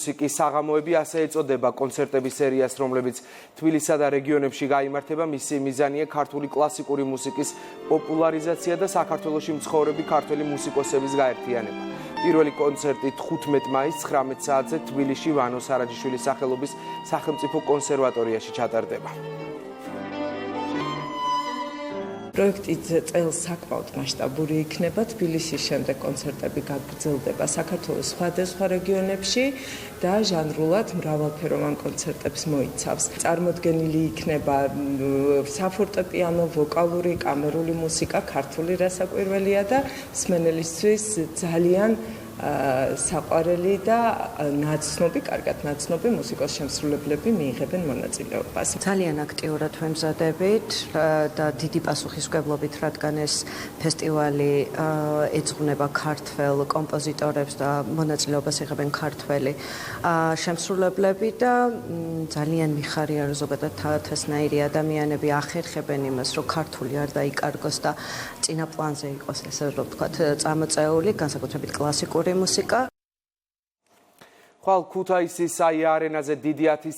მუსიკის საღამოები ასე ეწოდება კონცერტების სერიას, რომლებიც თბილისსა და რეგიონებში გაიმართება. მისი მიზანია ქართული კლასიკური მუსიკის პოპულარიზაცია და საქართველოში მცხოვრები ქართველი მუსიკოსების გაერთიანება. პირველი კონცერტი 15 მაისს 19 საათზე თბილისში ვანო სარაჯიშვილის სახელობის სახელმწიფო კონსერვატორიაში ჩატარდება. პროექტი წელს საკმაოდ მასშტაბური იქნება. თბილისის შემდეგ კონცერტები გაგრძელდება საქართველოს სხვადასხვა რეგიონებში და ჟანრულად მრავალფეროვან კონცერტებს მოიცავს. წარმოდგენილი იქნება საფორტეპიანო, ვოკალური, კამერული მუსიკა, ქართული რასაკვირველია და მსმენელისთვის ძალიან საყვარელი და ნაცნობი, კარგად ნაცნობი მუსიკოს შემსრულებლები მიიღებენ მონაწილეობას. ძალიან აქტიურად ვემზადებით და დიდი პასუხისმგებლობით, რადგან ეს ფესტივალი ეძღვნება ქართველ კომპოზიტორებს და მონაწილეობას იღებენ ქართველი შემსრულებლები და ძალიან მიხარია, რომ ზოგადად თესნაირი ადამიანები ახერხებენ იმას, რომ ქართული არ დაიკარგოს და წინა პლანზე იყოს, ესე რომ ვთქვათ, წამოწეული, განსაკუთრებით კლასიკური მუსიკა. ხვალ ქუთაისის არენაზე დიდი ათის